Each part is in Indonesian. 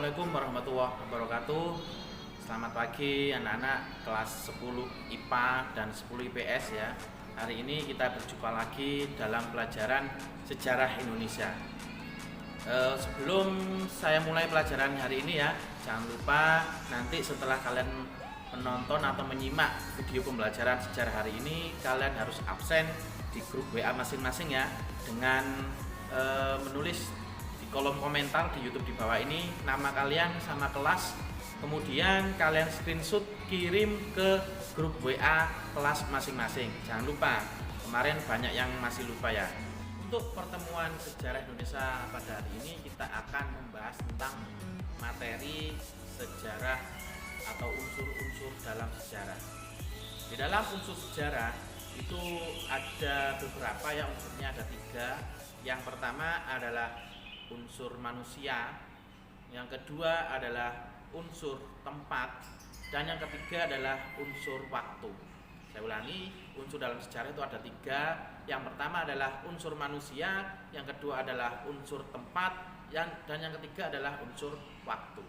Assalamualaikum warahmatullahi wabarakatuh. Selamat pagi anak-anak kelas 10 IPA dan 10 IPS ya. Hari ini kita berjumpa lagi dalam pelajaran sejarah Indonesia. Sebelum saya mulai pelajaran hari ini ya, jangan lupa nanti setelah kalian menonton atau menyimak video pembelajaran sejarah hari ini, kalian harus absen di grup WA masing-masing ya, dengan menulis di kolom komentar di YouTube di bawah ini nama kalian sama kelas, kemudian kalian screenshot kirim ke grup WA kelas masing-masing. Jangan lupa, kemarin banyak yang masih lupa ya. Untuk pertemuan sejarah Indonesia pada hari ini kita akan membahas tentang materi sejarah atau unsur-unsur dalam sejarah. Di dalam unsur sejarah itu ada beberapa ya, unsurnya ada 3. Yang pertama adalah unsur manusia, yang kedua adalah unsur tempat, dan yang ketiga adalah unsur waktu. Saya ulangi, unsur dalam sejarah itu ada 3. Yang pertama adalah unsur manusia, yang kedua adalah unsur tempat, dan yang ketiga adalah unsur waktu.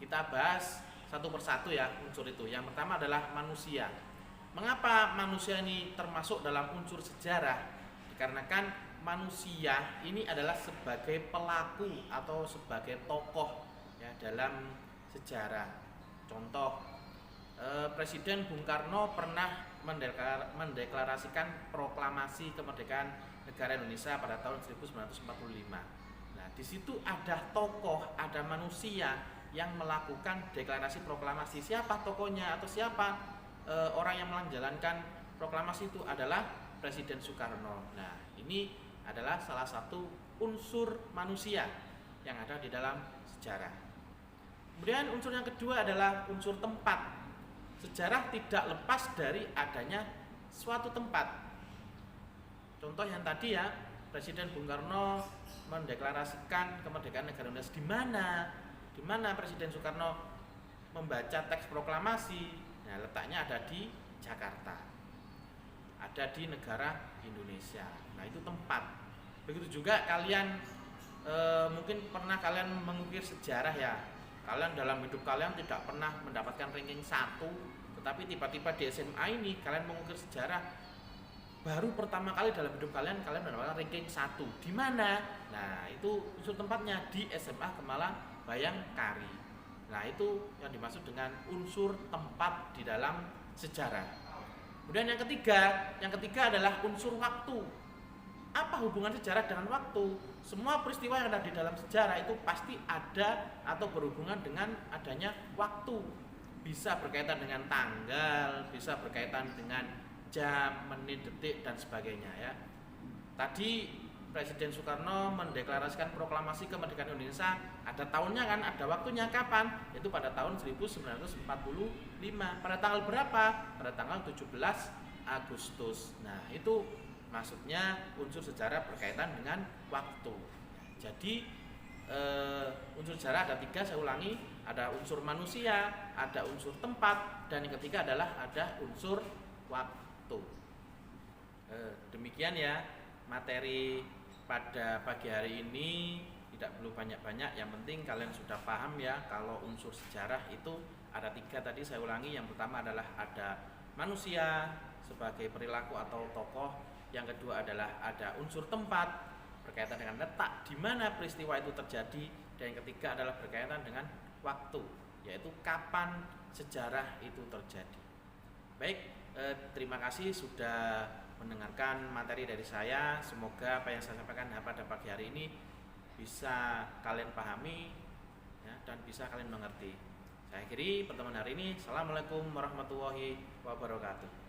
Kita bahas satu persatu ya unsur itu. Yang pertama adalah manusia. Mengapa manusia ini termasuk dalam unsur sejarah? Dikarenakan manusia ini adalah sebagai pelaku atau sebagai tokoh ya dalam sejarah. Contoh, Presiden Bung Karno pernah mendeklarasikan proklamasi kemerdekaan negara Indonesia pada tahun 1945. Nah, di situ ada tokoh, ada manusia yang melakukan deklarasi proklamasi. Siapa tokohnya atau siapa orang yang menjalankan proklamasi itu adalah Presiden Soekarno. Nah, ini adalah salah satu unsur manusia yang ada di dalam sejarah. Kemudian unsur yang kedua adalah unsur tempat. Sejarah tidak lepas dari adanya suatu tempat. Contoh yang tadi ya, Presiden Bung Karno mendeklarasikan kemerdekaan negara Indonesia. Di mana Presiden Soekarno membaca teks proklamasi? Nah, letaknya ada di Jakarta, ada di negara Indonesia. Nah, itu tempat. Begitu juga kalian mungkin pernah kalian mengukir sejarah ya. Kalian dalam hidup kalian tidak pernah mendapatkan ranking 1, tetapi tiba-tiba di SMA ini kalian mengukir sejarah. Baru pertama kali dalam hidup kalian mendapatkan ranking 1. Di mana? Nah, itu unsur tempatnya di SMA Kemala Bayangkari. Nah, itu yang dimaksud dengan unsur tempat di dalam sejarah. Kemudian yang ketiga adalah unsur waktu. Apa hubungan sejarah dengan waktu? Semua peristiwa yang ada di dalam sejarah itu pasti ada atau berhubungan dengan adanya waktu. Bisa berkaitan dengan tanggal, bisa berkaitan dengan jam, menit, detik, dan sebagainya ya. Tadi Presiden Soekarno mendeklarasikan proklamasi kemerdekaan Indonesia, ada tahunnya kan, ada waktunya kapan? Yaitu pada tahun 1945. Pada tanggal berapa? Pada tanggal 17 Agustus. Nah, itu maksudnya unsur sejarah berkaitan dengan waktu. Jadi unsur sejarah ada 3, saya ulangi, ada unsur manusia, ada unsur tempat, dan yang ketiga adalah ada unsur waktu. Demikian ya materi pada pagi hari ini, tidak perlu banyak-banyak, yang penting kalian sudah paham ya kalau unsur sejarah itu ada 3 tadi, saya ulangi. Yang pertama adalah ada manusia sebagai perilaku atau tokoh, yang kedua adalah ada unsur tempat berkaitan dengan letak di mana peristiwa itu terjadi, dan yang ketiga adalah berkaitan dengan waktu, yaitu kapan sejarah itu terjadi. Baik, terima kasih sudah mendengarkan materi dari saya. Semoga apa yang saya sampaikan pada pagi hari ini bisa kalian pahami ya, dan bisa kalian mengerti. Saya akhiri pertemuan hari ini. Assalamualaikum warahmatullahi wabarakatuh.